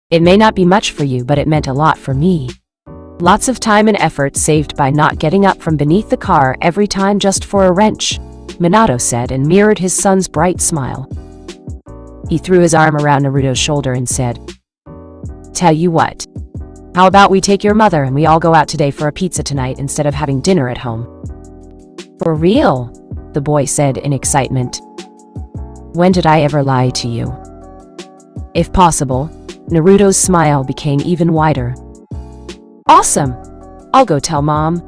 It may not be much for you, but it meant a lot for me. Lots of time and effort saved by not getting up from beneath the car every time just for a wrench, Minato said and mirrored his son's bright smile. He threw his arm around Naruto's shoulder and said, "Tell you what. How about we take your mother and we all go out today for a pizza tonight instead of having dinner at home?" "For real?" the boy said in excitement. "When did I ever lie to you?" If possible, Naruto's smile became even wider. "Awesome! I'll go tell Mom."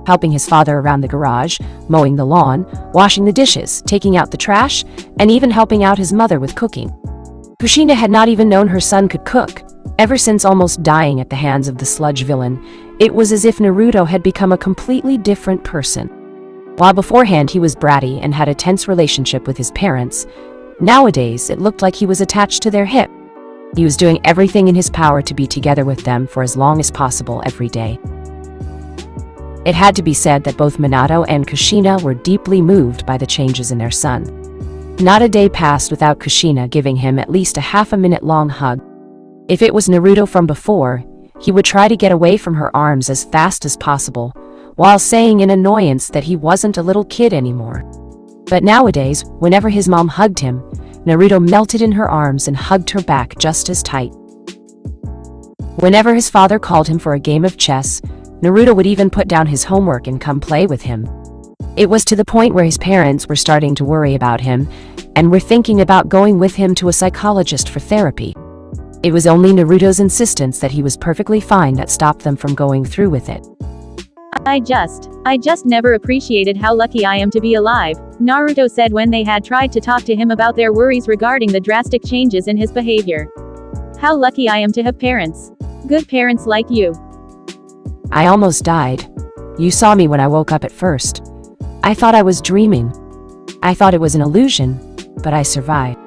Helping his father around the garage, mowing the lawn, washing the dishes, taking out the trash, and even helping out his mother with cooking. Kushina had not even known her son could cook. Ever since almost dying at the hands of the sludge villain, it was as if Naruto had become a completely different person. While beforehand he was bratty and had a tense relationship with his parents, nowadays it looked like he was attached to their hip. He was doing everything in his power to be together with them for as long as possible every day. It had to be said that both Minato and Kushina were deeply moved by the changes in their son. Not a day passed without Kushina giving him at least a half-a-minute-long hug. If it was Naruto from before, he would try to get away from her arms as fast as possible, while saying in annoyance that he wasn't a little kid anymore. But nowadays, whenever his mom hugged him, Naruto melted in her arms and hugged her back just as tight. Whenever his father called him for a game of chess, Naruto would even put down his homework and come play with him. It was to the point where his parents were starting to worry about him and were thinking about going with him to a psychologist for therapy. It was only Naruto's insistence that he was perfectly fine that stopped them from going through with it. I just never appreciated how lucky I am to be alive," Naruto said when they had tried to talk to him about their worries regarding the drastic changes in his behavior. "How lucky I am to have parents. Good parents like you." "I almost died. You saw me when I woke up at first. I thought I was dreaming. I thought it was an illusion, but I survived.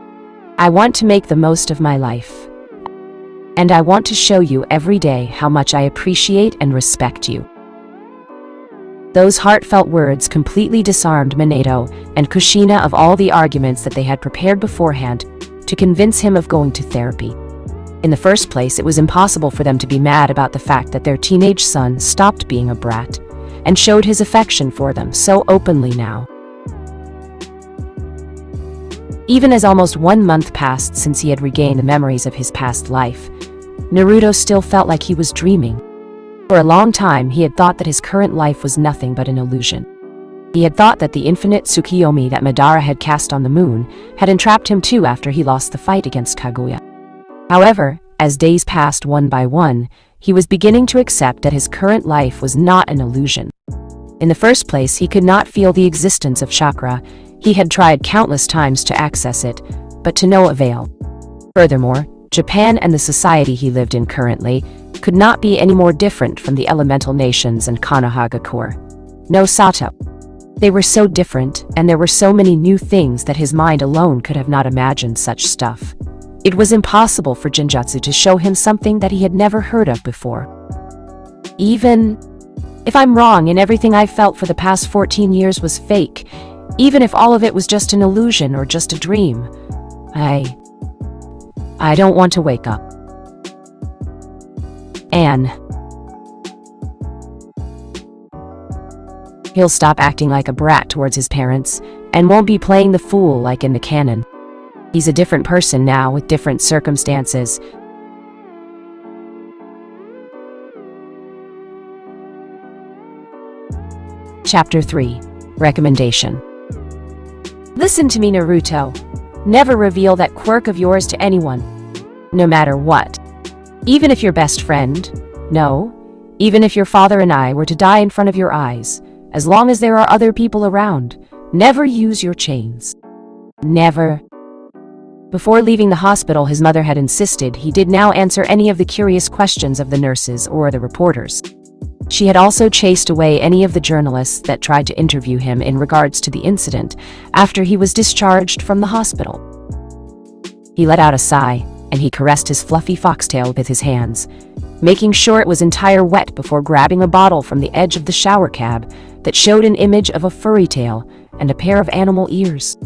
I want to make the most of my life. And I want to show you every day how much I appreciate and respect you." Those heartfelt words completely disarmed Minato and Kushina of all the arguments that they had prepared beforehand to convince him of going to therapy. In the first place, it was impossible for them to be mad about the fact that their teenage son stopped being a brat and showed his affection for them so openly now. Even as almost 1 month passed since he had regained the memories of his past life, Naruto still felt like he was dreaming. For a long time, he had thought that his current life was nothing but an illusion. He had thought that the infinite Tsukiyomi that Madara had cast on the moon had entrapped him too after he lost the fight against Kaguya. However, as days passed one by one, he was beginning to accept that his current life was not an illusion. In the first place, he could not feel the existence of chakra. He had tried countless times to access it, but to no avail. Furthermore, Japan and the society he lived in currently could not be any more different from the elemental nations and Konohagakure. No Sato. They were so different, and there were so many new things that his mind alone could have not imagined such stuff. It was impossible for Jinjutsu to show him something that he had never heard of before. Even if I'm wrong and everything I've felt for the past 14 years was fake, even if all of it was just an illusion or just a dream, I don't want to wake up. Anne. He'll stop acting like a brat towards his parents, and won't be playing the fool like in the canon. He's a different person now with different circumstances. Chapter 3. Recommendation. Listen to me, Naruto. Never reveal that quirk of yours to anyone. No matter what. Even if your best friend, no, even if your father and I were to die in front of your eyes, as long as there are other people around, never use your chains. Never. Before leaving the hospital, his mother had insisted he did now answer any of the curious questions of the nurses or the reporters. She had also chased away any of the journalists that tried to interview him in regards to the incident after he was discharged from the hospital. He let out a sigh, and he caressed his fluffy foxtail with his hands, making sure it was entire wet before grabbing a bottle from the edge of the shower cab that showed an image of a furry tail and a pair of animal ears.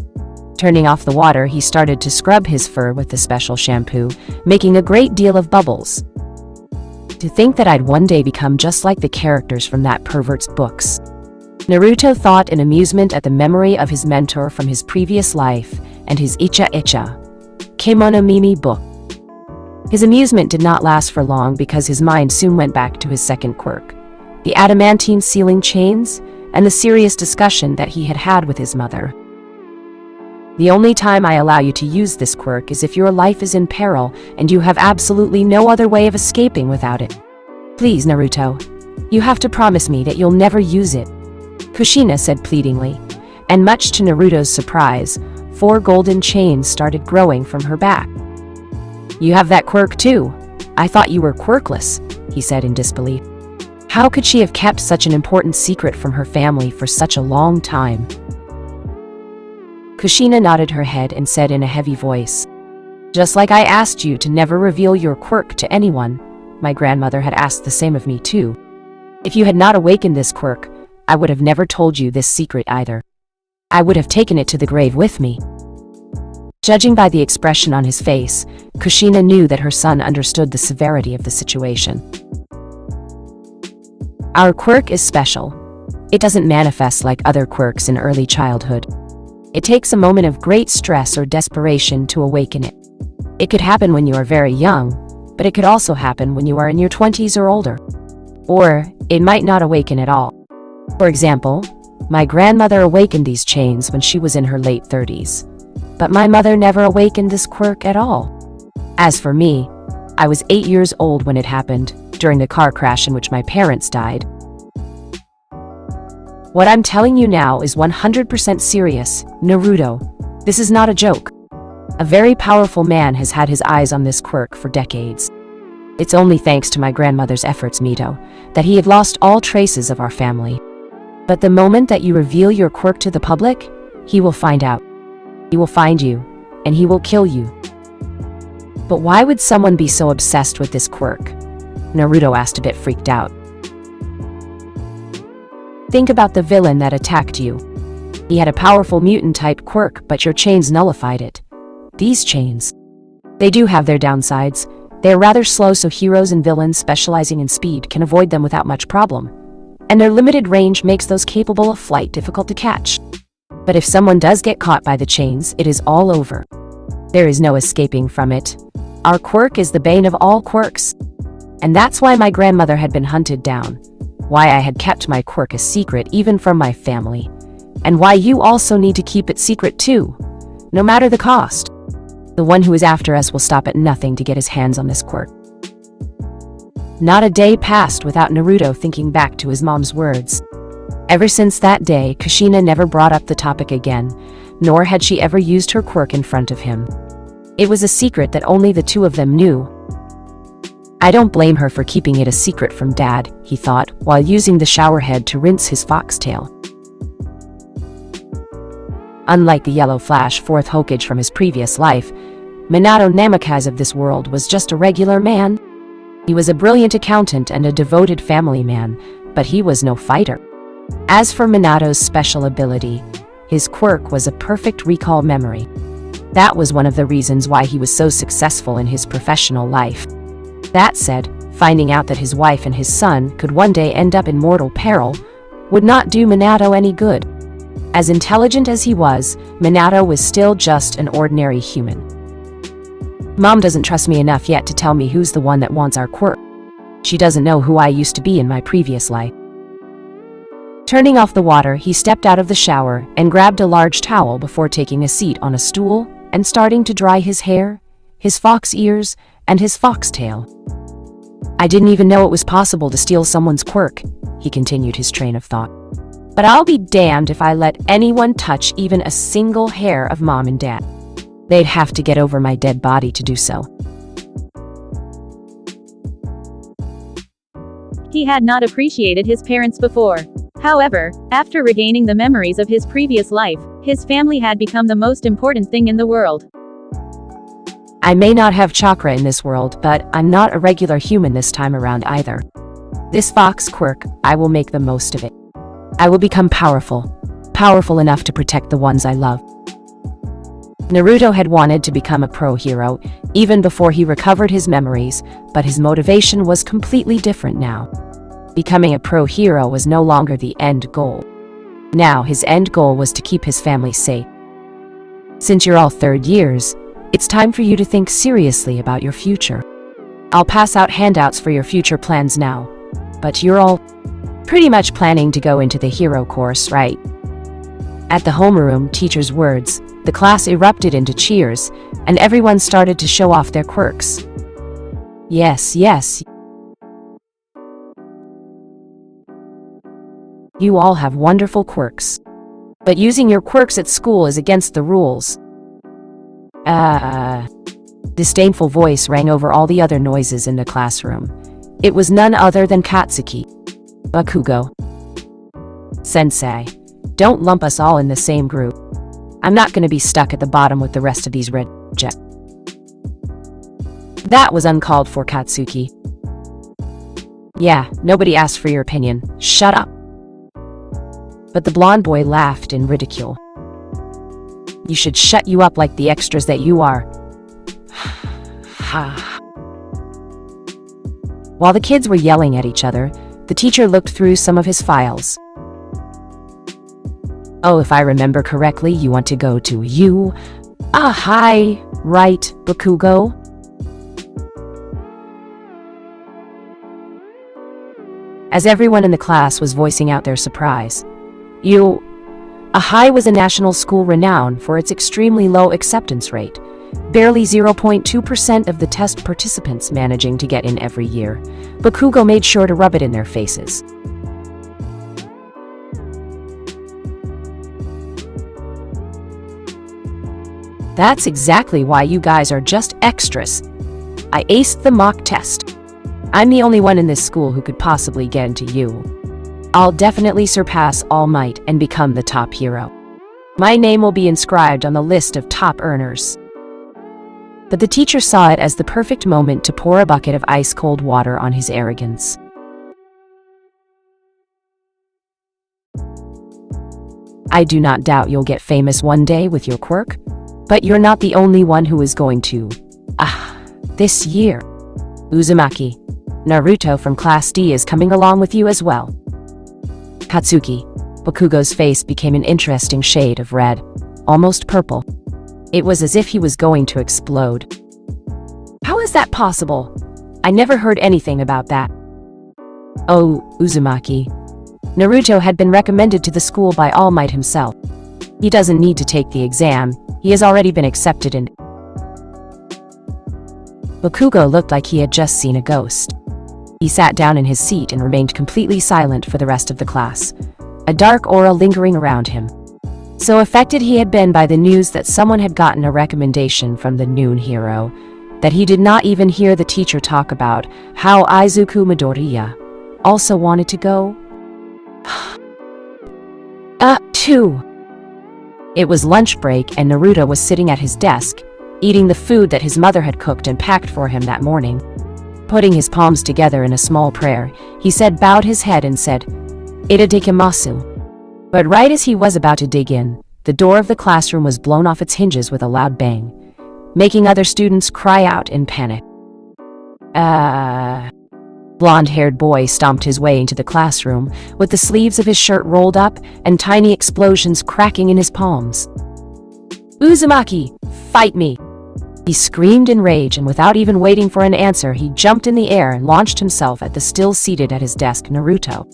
Turning off the water, he started to scrub his fur with the special shampoo, making a great deal of bubbles. To think that I'd one day become just like the characters from that pervert's books. Naruto thought in amusement at the memory of his mentor from his previous life and his Icha Icha Kemono Mimi book. His amusement did not last for long because his mind soon went back to his second quirk, the adamantine ceiling chains, and the serious discussion that he had had with his mother. The only time I allow you to use this quirk is if your life is in peril and you have absolutely no other way of escaping without it. Please, Naruto, you have to promise me that you'll never use it, Kushina said pleadingly, and much to Naruto's surprise, 4 golden chains started growing from her back. You have that quirk too? I thought you were quirkless, he said in disbelief. How could she have kept such an important secret from her family for such a long time? Kushina nodded her head and said in a heavy voice, just like I asked you to never reveal your quirk to anyone, my grandmother had asked the same of me too. If you had not awakened this quirk, I would have never told you this secret either. I would have taken it to the grave with me. Judging by the expression on his face, Kushina knew that her son understood the severity of the situation. Our quirk is special. It doesn't manifest like other quirks in early childhood. It takes a moment of great stress or desperation to awaken it. It could happen when you are very young, but it could also happen when you are in your 20s or older. Or, it might not awaken at all. For example, my grandmother awakened these chains when she was in her late 30s. But my mother never awakened this quirk at all. As for me, I was 8 years old when it happened, during the car crash in which my parents died. What I'm telling you now is 100% serious, Naruto. This is not a joke. A very powerful man has had his eyes on this quirk for decades. It's only thanks to my grandmother's efforts, Mito, that he had lost all traces of our family. But the moment that you reveal your quirk to the public, he will find out. He will find you, and he will kill you. But why would someone be so obsessed with this quirk? Naruto asked, a bit freaked out. Think about the villain that attacked you. He had a powerful mutant-type quirk, but your chains nullified it. These chains. They do have their downsides. They are rather slow, so heroes and villains specializing in speed can avoid them without much problem. And their limited range makes those capable of flight difficult to catch. But if someone does get caught by the chains, it is all over. There is no escaping from it. Our quirk is the bane of all quirks. And that's why my grandmother had been hunted down. Why I had kept my quirk a secret even from my family. And why you also need to keep it secret too, no matter the cost. The one who is after us will stop at nothing to get his hands on this quirk. Not a day passed without Naruto thinking back to his mom's words. Ever since that day, Kushina never brought up the topic again, nor had she ever used her quirk in front of him. It was a secret that only the two of them knew. I don't blame her for keeping it a secret from Dad, he thought, while using the shower head to rinse his foxtail. Unlike the yellow flash fourth Hokage from his previous life, Minato Namikaze of this world was just a regular man. He was a brilliant accountant and a devoted family man, but he was no fighter. As for Minato's special ability, his quirk was a perfect recall memory. That was one of the reasons why he was so successful in his professional life. That said, finding out that his wife and his son could one day end up in mortal peril would not do Minato any good. As intelligent as he was, Minato was still just an ordinary human. Mom doesn't trust me enough yet to tell me who's the one that wants our quirk. She doesn't know who I used to be in my previous life. Turning off the water, he stepped out of the shower and grabbed a large towel before taking a seat on a stool and starting to dry his hair, his fox ears, and his foxtail. I didn't even know it was possible to steal someone's quirk, he continued his train of thought. But I'll be damned if I let anyone touch even a single hair of Mom and Dad. They'd have to get over my dead body to do so. He had not appreciated his parents before. However, after regaining the memories of his previous life, his family had become the most important thing in the world. I may not have chakra in this world, but I'm not a regular human this time around either. This fox quirk, I will make the most of it. I will become powerful enough to protect the ones I love. Naruto had wanted to become a pro hero even before he recovered his memories, but his motivation was completely different now. Becoming a pro hero was no longer the end goal. Now his end goal was to keep his family safe. Since you're all third years, it's time for you to think seriously about your future. I'll pass out handouts for your future plans now, but you're all pretty much planning to go into the hero course, right? At the homeroom, teacher's words, the class erupted into cheers, and everyone started to show off their quirks. Yes. You all have wonderful quirks. But using your quirks at school is against the rules. Disdainful voice rang over all the other noises in the classroom. It was none other than Katsuki. Bakugo. Sensei, don't lump us all in the same group. I'm not gonna be stuck at the bottom with the rest of these rejects. That was uncalled for, Katsuki. Yeah, nobody asked for your opinion. Shut up. But the blonde boy laughed in ridicule. You should shut you up like the extras that you are. While the kids were yelling at each other, the teacher looked through some of his files. Oh, if I remember correctly, you want to go to hi, right, Bakugo? As everyone in the class was voicing out their surprise, Ahai was a national school renowned for its extremely low acceptance rate, barely 0.2% of the test participants managing to get in every year. Bakugo made sure to rub it in their faces. That's exactly why you guys are just extras. I aced the mock test. I'm the only one in this school who could possibly get into you. I'll definitely surpass All Might and become the top hero. My name will be inscribed on the list of top earners. But the teacher saw it as the perfect moment to pour a bucket of ice-cold water on his arrogance. I do not doubt you'll get famous one day with your quirk, but you're not the only one who is going to. This year. Uzumaki, Naruto from Class D is coming along with you as well. Katsuki, Bakugo's face became an interesting shade of red, almost purple. It was as if he was going to explode. How is that possible? I never heard anything about that. Oh, Uzumaki. Naruto had been recommended to the school by All Might himself. He doesn't need to take the exam. He has already been accepted in. Bakugo looked like he had just seen a ghost. He sat down in his seat and remained completely silent for the rest of the class, a dark aura lingering around him. So affected he had been by the news that someone had gotten a recommendation from the noon hero, that he did not even hear the teacher talk about how Izuku Midoriya also wanted to go. Too. It was lunch break and Naruto was sitting at his desk, eating the food that his mother had cooked and packed for him that morning. Putting his palms together in a small prayer, he bowed his head and said, "Itadakimasu." But right as he was about to dig in, the door of the classroom was blown off its hinges with a loud bang, making other students cry out in panic. Blonde-haired boy stomped his way into the classroom, with the sleeves of his shirt rolled up and tiny explosions cracking in his palms. "Uzumaki, fight me!" He screamed in rage, and without even waiting for an answer, he jumped in the air and launched himself at the still seated at his desk Naruto.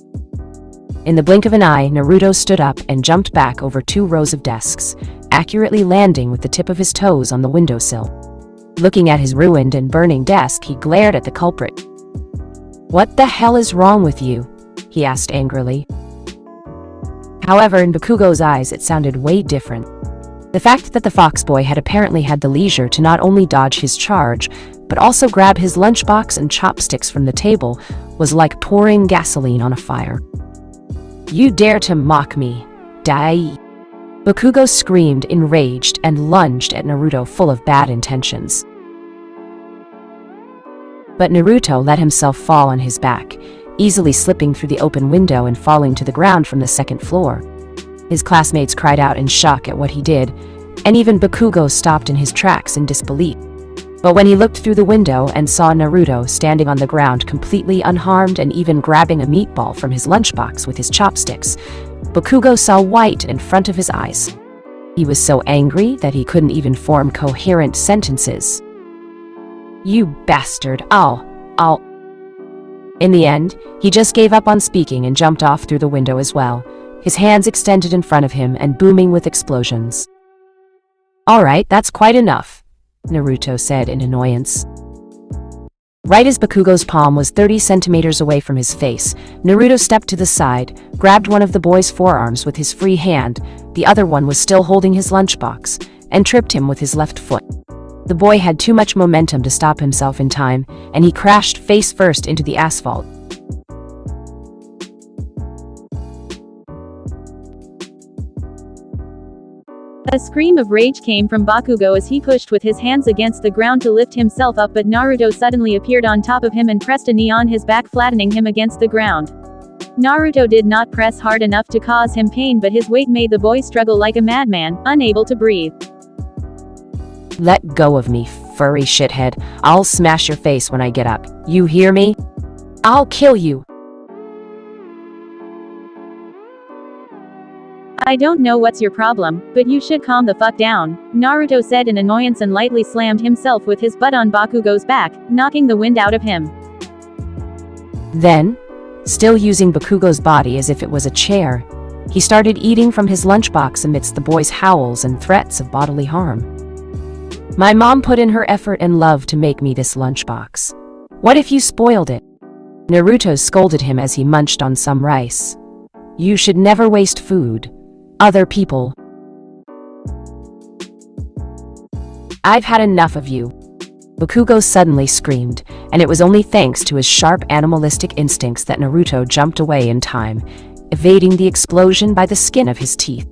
In the blink of an eye, Naruto stood up and jumped back over 2 rows of desks, accurately landing with the tip of his toes on the windowsill. Looking at his ruined and burning desk, he glared at the culprit. "What the hell is wrong with you?" he asked angrily. However, in Bakugo's eyes, it sounded way different. The fact that the fox boy had apparently had the leisure to not only dodge his charge, but also grab his lunchbox and chopsticks from the table was like pouring gasoline on a fire. "You dare to mock me, Dai!" Bakugo screamed, enraged, and lunged at Naruto full of bad intentions. But Naruto let himself fall on his back, easily slipping through the open window and falling to the ground from the 2nd floor. His classmates cried out in shock at what he did, and even Bakugo stopped in his tracks in disbelief. But when he looked through the window and saw Naruto standing on the ground completely unharmed and even grabbing a meatball from his lunchbox with his chopsticks, Bakugo saw white in front of his eyes. He was so angry that he couldn't even form coherent sentences. "You bastard, I'll... In the end, he just gave up on speaking and jumped off through the window as well, his hands extended in front of him and booming with explosions. "All right, that's quite enough," Naruto said in annoyance. Right as Bakugo's palm was 30 centimeters away from his face, Naruto stepped to the side, grabbed one of the boy's forearms with his free hand, the other one was still holding his lunchbox, and tripped him with his left foot. The boy had too much momentum to stop himself in time, and he crashed face first into the asphalt. A scream of rage came from Bakugo as he pushed with his hands against the ground to lift himself up, but Naruto suddenly appeared on top of him and pressed a knee on his back, flattening him against the ground. Naruto did not press hard enough to cause him pain, but his weight made the boy struggle like a madman, unable to breathe. "Let go of me, furry shithead. I'll smash your face when I get up. You hear me? I'll kill you." "I don't know what's your problem, but you should calm the fuck down," Naruto said in annoyance and lightly slammed himself with his butt on Bakugo's back, knocking the wind out of him. Then, still using Bakugo's body as if it was a chair, he started eating from his lunchbox amidst the boy's howls and threats of bodily harm. "My mom put in her effort and love to make me this lunchbox. What if you spoiled it?" Naruto scolded him as he munched on some rice. "You should never waste food. Other people. I've had enough of you." Bakugo suddenly screamed, and it was only thanks to his sharp animalistic instincts that Naruto jumped away in time, evading the explosion by the skin of his teeth.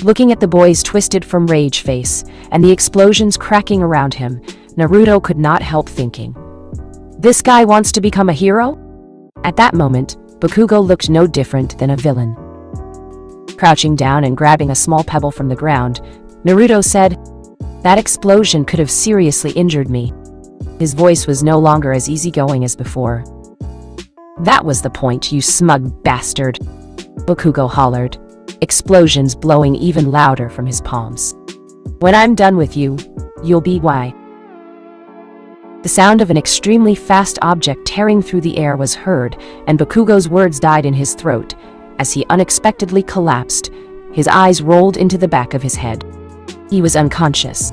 Looking at the boy's twisted from rage face, and the explosions cracking around him, Naruto could not help thinking, "This guy wants to become a hero?" At that moment, Bakugo looked no different than a villain. Crouching down and grabbing a small pebble from the ground, Naruto said, "That explosion could have seriously injured me." His voice was no longer as easygoing as before. "That was the point, you smug bastard," Bakugo hollered, explosions blowing even louder from his palms. "When I'm done with you, you'll be why." The sound of an extremely fast object tearing through the air was heard, and Bakugo's words died in his throat, as he unexpectedly collapsed, his eyes rolled into the back of his head. He was unconscious.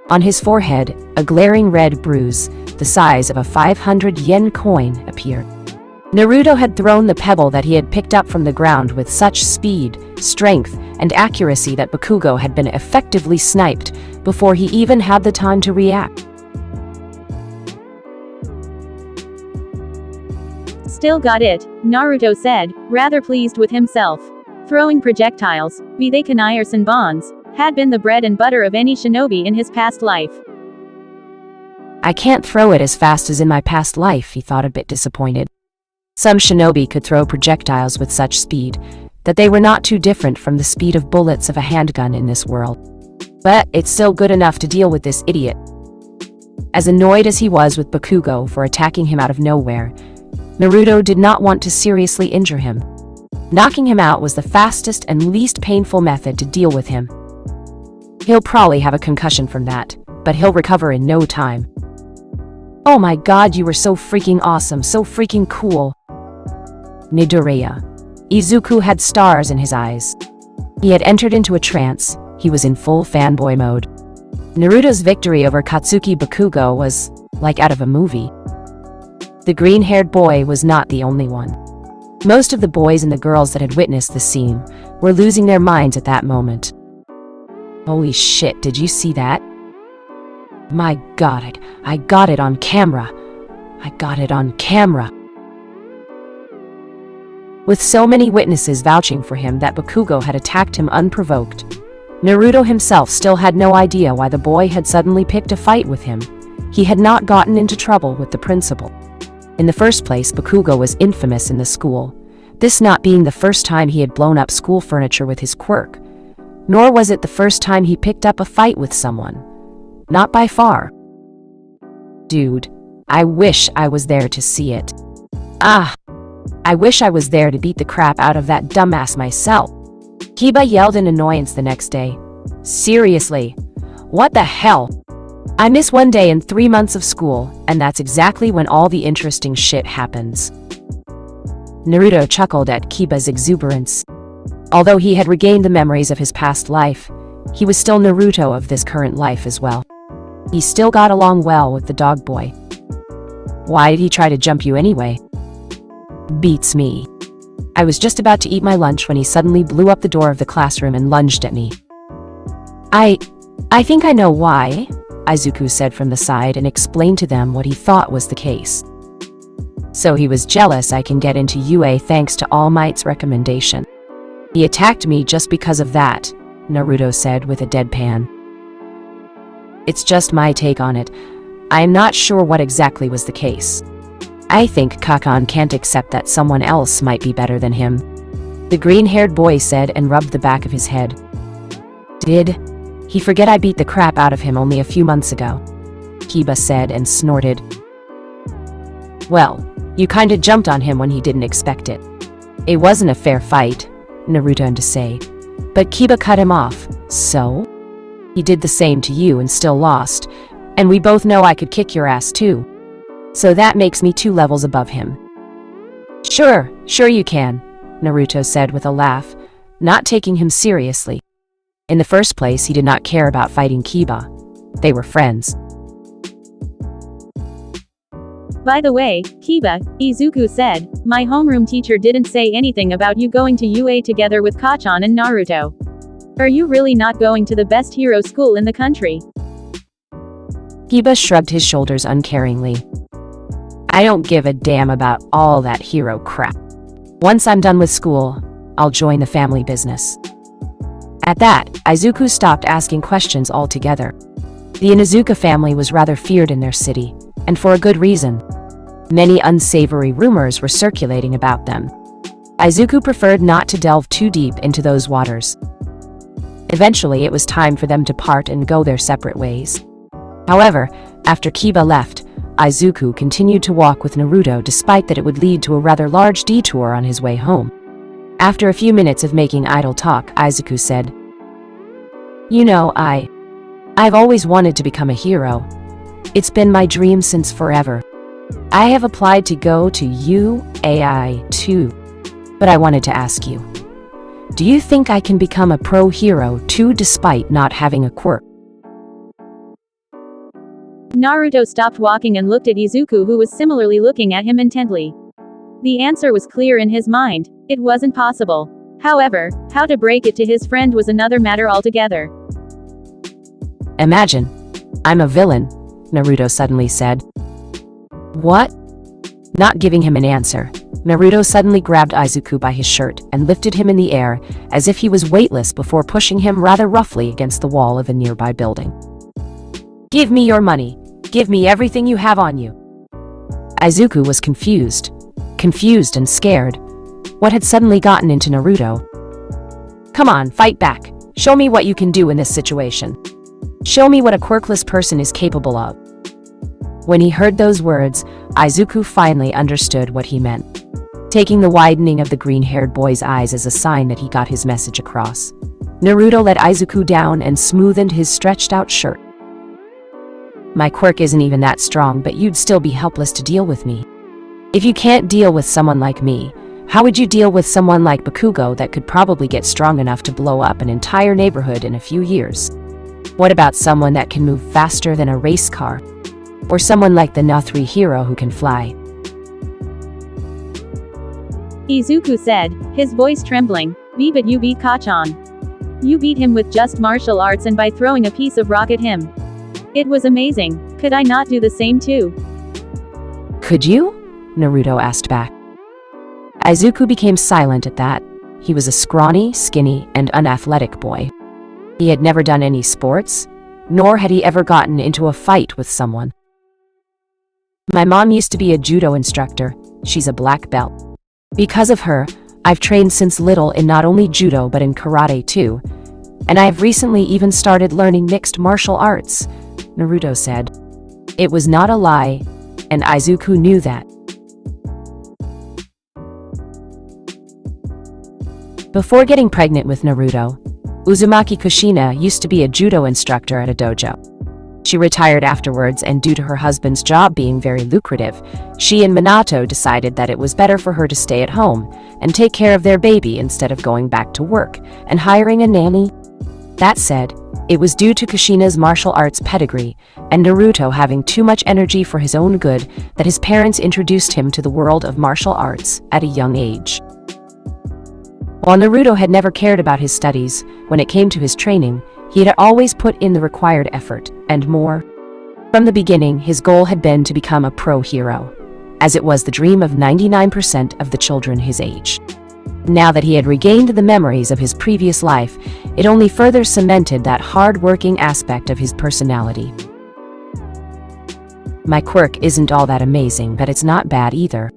On his forehead, a glaring red bruise, the size of a 500 yen coin, appeared. Naruto had thrown the pebble that he had picked up from the ground with such speed, strength, and accuracy that Bakugo had been effectively sniped before he even had the time to react. "Still got it," Naruto said, rather pleased with himself. Throwing projectiles, be they kunai or senbons, had been the bread and butter of any shinobi in his past life. "I can't throw it as fast as in my past life," he thought, a bit disappointed. Some shinobi could throw projectiles with such speed that they were not too different from the speed of bullets of a handgun in this world. But it's still good enough to deal with this idiot. As annoyed as he was with Bakugo for attacking him out of nowhere, Naruto did not want to seriously injure him. Knocking him out was the fastest and least painful method to deal with him. He'll probably have a concussion from that, but he'll recover in no time. "Oh my god, you were so freaking awesome, so freaking cool." Midoriya. Izuku had stars in his eyes. He had entered into a trance, he was in full fanboy mode. Naruto's victory over Katsuki Bakugo was like out of a movie. The green-haired boy was not the only one. Most of the boys and the girls that had witnessed the scene were losing their minds at that moment. "Holy shit, did you see that? My god, I got it on camera. I got it on camera." With so many witnesses vouching for him that Bakugo had attacked him unprovoked, Naruto himself still had no idea why the boy had suddenly picked a fight with him. He had not gotten into trouble with the principal. In the first place, Bakugo was infamous in the school, this not being the first time he had blown up school furniture with his quirk. Nor was it the first time he picked up a fight with someone. Not by far. Dude, I wish I was there to see it. I wish I was there to beat the crap out of that dumbass myself. Kiba yelled in annoyance the next day. Seriously, what the hell? I miss one day in 3 months of school, and that's exactly when all the interesting shit happens. Naruto chuckled at Kiba's exuberance. Although he had regained the memories of his past life, he was still Naruto of this current life as well. He still got along well with the dog boy. Why did he try to jump you anyway? Beats me. I was just about to eat my lunch when he suddenly blew up the door of the classroom and lunged at me. I think I know why, Izuku said from the side and explained to them what he thought was the case. So he was jealous I can get into UA thanks to All Might's recommendation. He attacked me just because of that, Naruto said with a deadpan. It's just my take on it. I am not sure what exactly was the case. I think Kakan can't accept that someone else might be better than him, the green-haired boy said and rubbed the back of his head. Did he forget I beat the crap out of him only a few months ago? Kiba said and snorted. Well, you kinda jumped on him when he didn't expect it. It wasn't a fair fight, Naruto had to say, but Kiba cut him off. So? He did the same to you and still lost, and we both know I could kick your ass too. So that makes me 2 levels above him. Sure you can, Naruto said with a laugh, not taking him seriously. In the first place, he did not care about fighting Kiba. They were friends. By the way, Kiba, Izuku said, my homeroom teacher didn't say anything about you going to UA together with Kachan and Naruto. Are you really not going to the best hero school in the country? Kiba shrugged his shoulders uncaringly. I don't give a damn about all that hero crap. Once I'm done with school, I'll join the family business. At that, Izuku stopped asking questions altogether. The Inuzuka family was rather feared in their city, and for a good reason. Many unsavory rumors were circulating about them. Izuku preferred not to delve too deep into those waters. Eventually, it was time for them to part and go their separate ways. However, after Kiba left, Izuku continued to walk with Naruto despite that it would lead to a rather large detour on his way home. After a few minutes of making idle talk, Izuku said, You know, I've always wanted to become a hero. It's been my dream since forever. I have applied to go to UAI too, but I wanted to ask you, do you think I can become a pro hero too despite not having a quirk? Naruto stopped walking and looked at Izuku, who was similarly looking at him intently. The answer was clear in his mind. It wasn't possible. However, how to break it to his friend was another matter altogether. Imagine. I'm a villain, Naruto suddenly said. What? Not giving him an answer, Naruto suddenly grabbed Izuku by his shirt and lifted him in the air as if he was weightless before pushing him rather roughly against the wall of a nearby building. Give me your money. Give me everything you have on you. Izuku was confused and scared. What had suddenly gotten into Naruto? Come on, fight back. Show me what you can do in this situation. Show me what a quirkless person is capable of. When he heard those words, Izuku finally understood what he meant, taking the widening of the green-haired boy's eyes as a sign that he got his message across. Naruto let Izuku down and smoothed his stretched-out shirt. My quirk isn't even that strong, but you'd still be helpless to deal with me. If you can't deal with someone like me, how would you deal with someone like Bakugo that could probably get strong enough to blow up an entire neighborhood in a few years? What about someone that can move faster than a race car? Or someone like the No3 hero who can fly? Izuku said, his voice trembling, but you beat Kachan. You beat him with just martial arts and by throwing a piece of rock at him. It was amazing. Could I not do the same too? Could you? Naruto asked back. Izuku became silent at that. He was a scrawny, skinny, and unathletic boy. He had never done any sports, nor had he ever gotten into a fight with someone. My mom used to be a judo instructor. She's a black belt. Because of her, I've trained since little in not only judo but in karate too. And I have recently even started learning mixed martial arts, Naruto said. It was not a lie, and Izuku knew that. Before getting pregnant with Naruto, Uzumaki Kushina used to be a judo instructor at a dojo. She retired afterwards, and due to her husband's job being very lucrative, she and Minato decided that it was better for her to stay at home and take care of their baby instead of going back to work and hiring a nanny. That said, it was due to Kushina's martial arts pedigree and Naruto having too much energy for his own good that his parents introduced him to the world of martial arts at a young age. While Naruto had never cared about his studies, when it came to his training, he had always put in the required effort, and more. From the beginning, his goal had been to become a pro hero, as it was the dream of 99% of the children his age. Now that he had regained the memories of his previous life, it only further cemented that hard-working aspect of his personality. My quirk isn't all that amazing, but it's not bad either.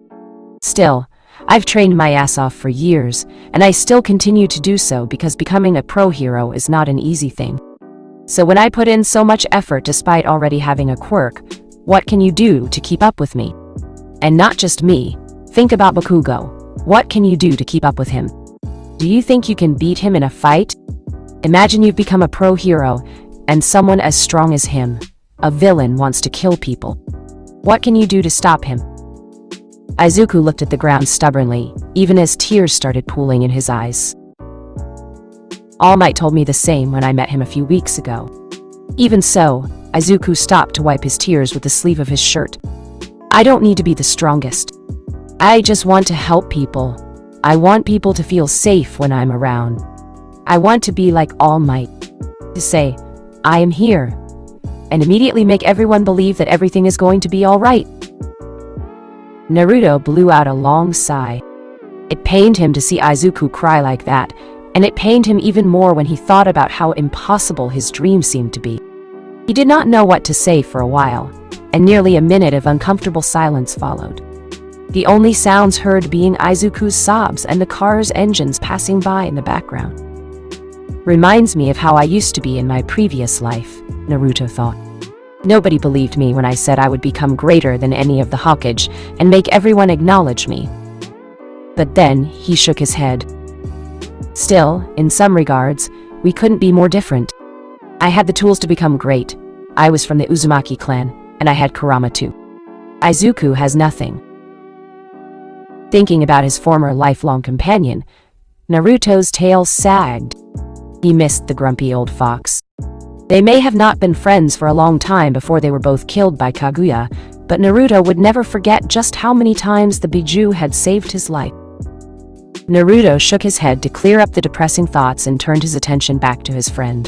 Still, I've trained my ass off for years, and I still continue to do so because becoming a pro hero is not an easy thing. So when I put in so much effort despite already having a quirk, what can you do to keep up with me? And not just me, think about Bakugo. What can you do to keep up with him? Do you think you can beat him in a fight? Imagine you've become a pro hero, and someone as strong as him, a villain, wants to kill people. What can you do to stop him? Izuku looked at the ground stubbornly, even as tears started pooling in his eyes. All Might told me the same when I met him a few weeks ago. Even so, Izuku stopped to wipe his tears with the sleeve of his shirt. I don't need to be the strongest. I just want to help people. I want people to feel safe when I'm around. I want to be like All Might. To say, I am here, and immediately make everyone believe that everything is going to be all right. Naruto blew out a long sigh. It pained him to see Izuku cry like that, and it pained him even more when he thought about how impossible his dream seemed to be. He did not know what to say for a while, and nearly a minute of uncomfortable silence followed. The only sounds heard being Izuku's sobs and the car's engines passing by in the background. Reminds me of how I used to be in my previous life, Naruto thought. Nobody believed me when I said I would become greater than any of the Hokage and make everyone acknowledge me. But then he shook his head. Still, in some regards, we couldn't be more different. I had the tools to become great. I was from the Uzumaki clan, and I had Kurama too. Izuku has nothing. Thinking about his former lifelong companion, Naruto's tail sagged. He missed the grumpy old fox. They may have not been friends for a long time before they were both killed by Kaguya, but Naruto would never forget just how many times the Biju had saved his life. Naruto shook his head to clear up the depressing thoughts and turned his attention back to his friend.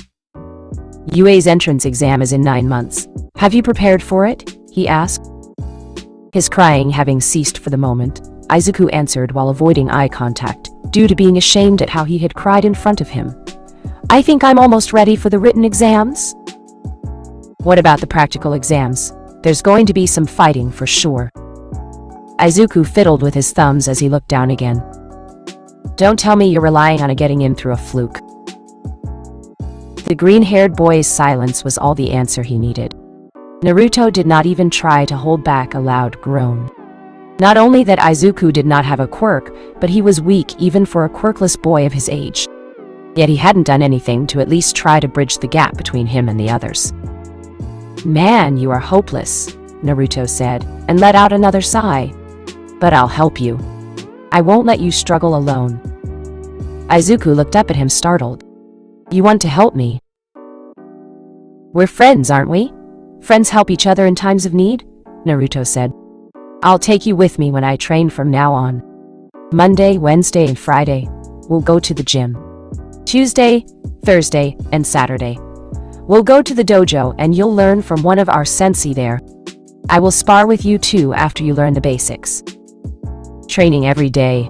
Yue's entrance exam is in 9 months. Have you prepared for it? He asked. His crying having ceased for the moment, Izuku answered while avoiding eye contact, due to being ashamed at how he had cried in front of him. I think I'm almost ready for the written exams. What about the practical exams? There's going to be some fighting for sure. Izuku fiddled with his thumbs as he looked down again. Don't tell me you're relying on getting in through a fluke. The green-haired boy's silence was all the answer he needed. Naruto did not even try to hold back a loud groan. Not only that Izuku did not have a quirk, but he was weak even for a quirkless boy of his age. Yet he hadn't done anything to at least try to bridge the gap between him and the others. Man, you are hopeless, Naruto said, and let out another sigh. But I'll help you. I won't let you struggle alone. Izuku looked up at him startled. You want to help me? We're friends, aren't we? Friends help each other in times of need, Naruto said. I'll take you with me when I train from now on. Monday, Wednesday, and Friday, we'll go to the gym. Tuesday, Thursday, and Saturday, we'll go to the dojo and you'll learn from one of our sensei there. I will spar with you too after you learn the basics. Training every day.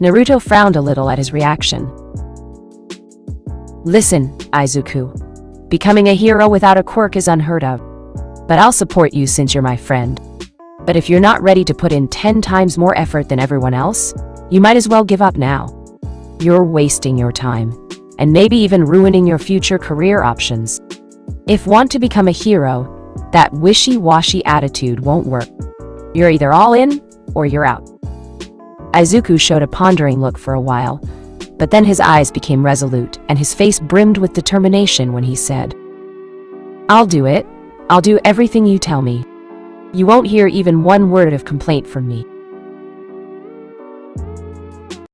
Naruto frowned a little at his reaction. Listen, Izuku. Becoming a hero without a quirk is unheard of. But I'll support you since you're my friend. But if you're not ready to put in 10 times more effort than everyone else, you might as well give up now. You're wasting your time. and maybe even ruining your future career options. If want to become a hero, that wishy-washy attitude won't work. You're either all in, or you're out. Izuku showed a pondering look for a while, but then his eyes became resolute, and his face brimmed with determination when he said, "I'll do it. I'll do everything you tell me. You won't hear even one word of complaint from me."